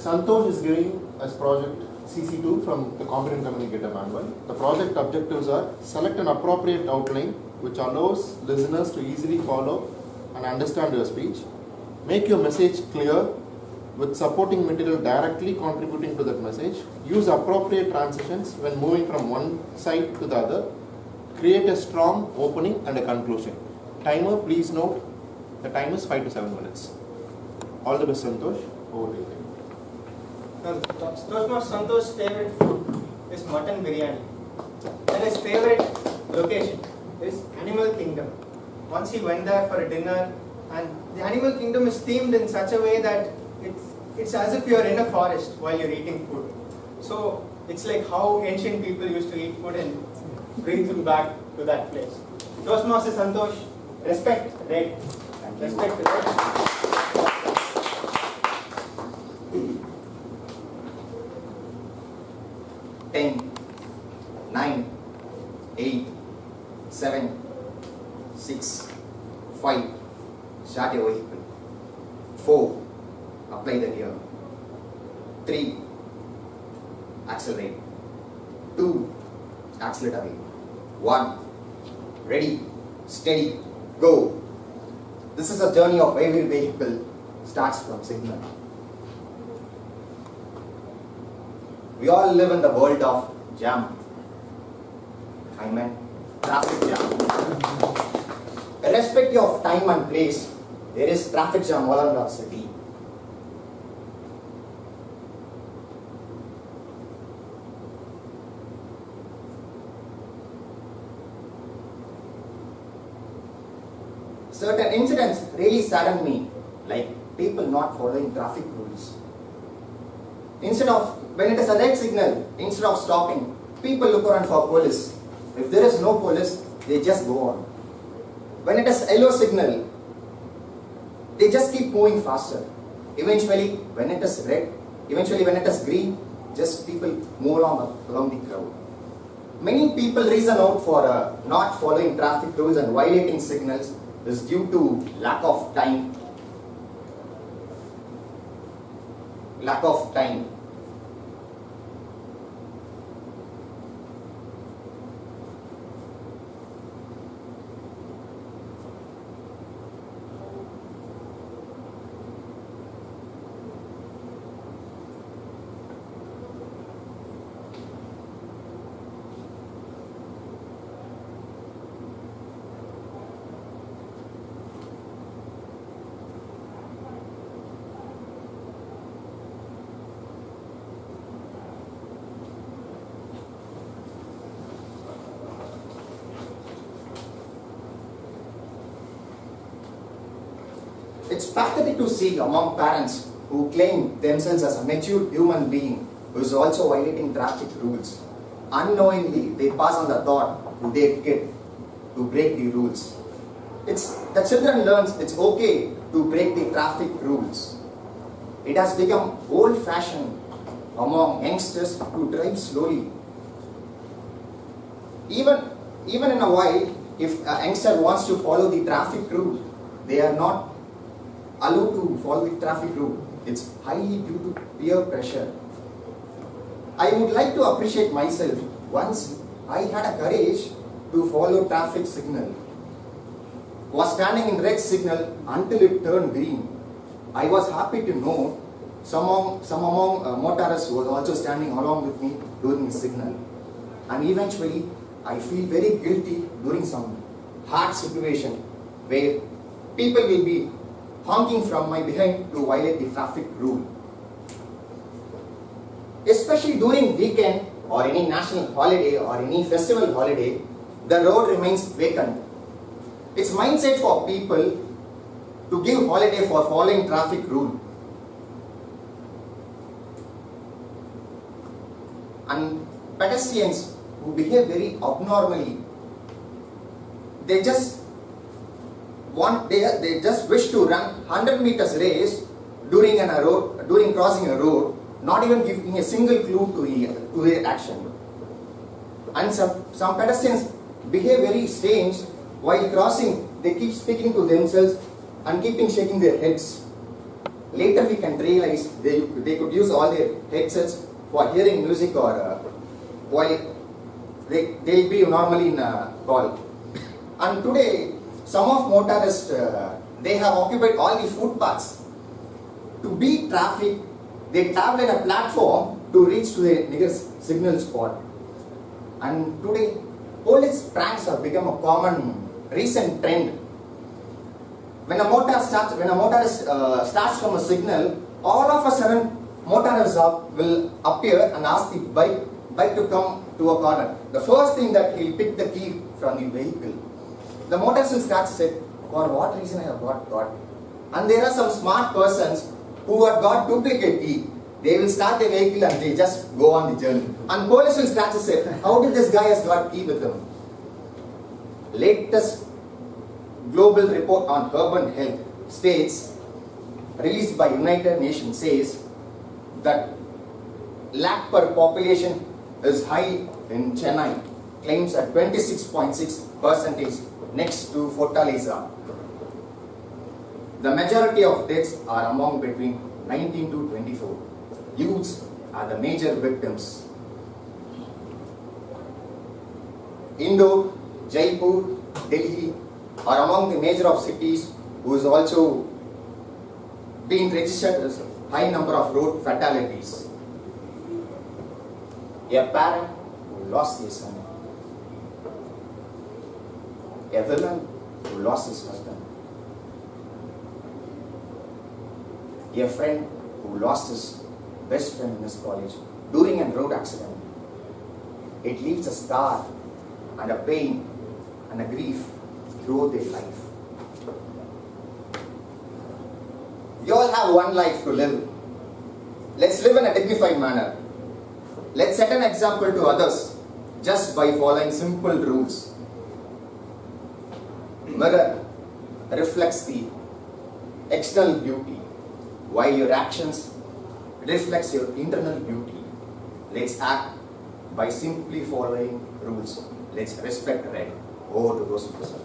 Santosh is giving us project CC2 from the Competent Communicator Manual. The project objectives are: select an appropriate outline which allows listeners to easily follow and understand your speech. Make your message clear with supporting material directly contributing to that message. Use appropriate transitions when moving from one side to the other. Create a strong opening and a conclusion. Timer, please note, the time is 5 to 7 minutes. All the best, Santosh. Over to you. Santosh's favorite food is mutton biryani. And his favorite location is Animal Kingdom. Once he went there for a dinner, and the Animal Kingdom is themed in such a way that it's as if you're in a forest while you're eating food. So it's like how ancient people used to eat food and brings him back to that place. Toastmaster Santosh, respect, right? Respect, right? 10, 9, 8, 7, 6, 5, start your vehicle. 4, apply the gear. 3, accelerate. 2, accelerate away. 1, ready, steady, go. This is a journey of every vehicle starts from signal. We all live in the world of jam. I meant traffic jam. Irrespective of time and place, there is traffic jam all around our city. Certain incidents really sadden me, like people not following traffic rules. Instead of, when it is a red signal, instead of stopping, people look around for police. If there is no police, they just go on. When it is yellow signal, they just keep moving faster. Eventually, when it is red, eventually when it is green, just people move along the crowd. Many people reason out for not following traffic rules and violating signals is due to lack of time. Lack of time. It's pathetic to see among parents who claim themselves as a mature human being who is also violating traffic rules. Unknowingly, they pass on the thought to their kid to break the rules. The children learns it's okay to break the traffic rules. It has become old-fashioned among youngsters to drive slowly. Even in a while, if a youngster wants to follow the traffic rule, they are not allowed to follow the traffic rule. It's highly due to peer pressure. I would like to appreciate myself. Once I had a courage to follow traffic signal. Was standing in red signal until it turned green. I was happy to know some among motorists was also standing along with me during the signal. And eventually, I feel very guilty during some hard situation where people will be honking from my behind to violate the traffic rule. Especially during weekend or any national holiday or any festival holiday, the road remains vacant. It's mindset for people to give holiday for following traffic rule. And pedestrians who behave very abnormally, they just wish to run 100 meters race during crossing a road, not even giving a single clue to their action. And some pedestrians behave very strange while crossing. They keep speaking to themselves and keeping shaking their heads. Later we can realize they could use all their headsets for hearing music or while they'll be normally in a call. And today, some of motorists, they have occupied all the footpaths. To beat traffic, they travel in a platform to reach to the nearest signal spot. And today, police pranks have become a common recent trend. When a motorist starts from a signal, all of a sudden, motorists will appear and ask the bike to come to a corner. The first thing that he'll pick the key from the vehicle. The motorist will start to say, for what reason I have got. And there are some smart persons who have got duplicate key. They will start the vehicle and they just go on the journey. And police will start to say, how did this guy has got key with him? Latest global report on urban health states, released by United Nations, says that lakh per population is high in Chennai, claims at 26.6% next to Fortaleza. The majority of deaths are among between 19 to 24. Youths are the major victims. Indore, Jaipur, Delhi are among the major of cities who is also being registered as a high number of road fatalities. A parent who lost his son. A woman who lost his husband. A friend who lost his best friend in his college during a road accident. It leaves a scar and a pain and a grief throughout their life. We all have one life to live. Let's live in a dignified manner. Let's set an example to others just by following simple rules. Mirror reflects the external beauty, while your actions reflects your internal beauty. Let's act by simply following rules. Let's respect right. Over to those persons.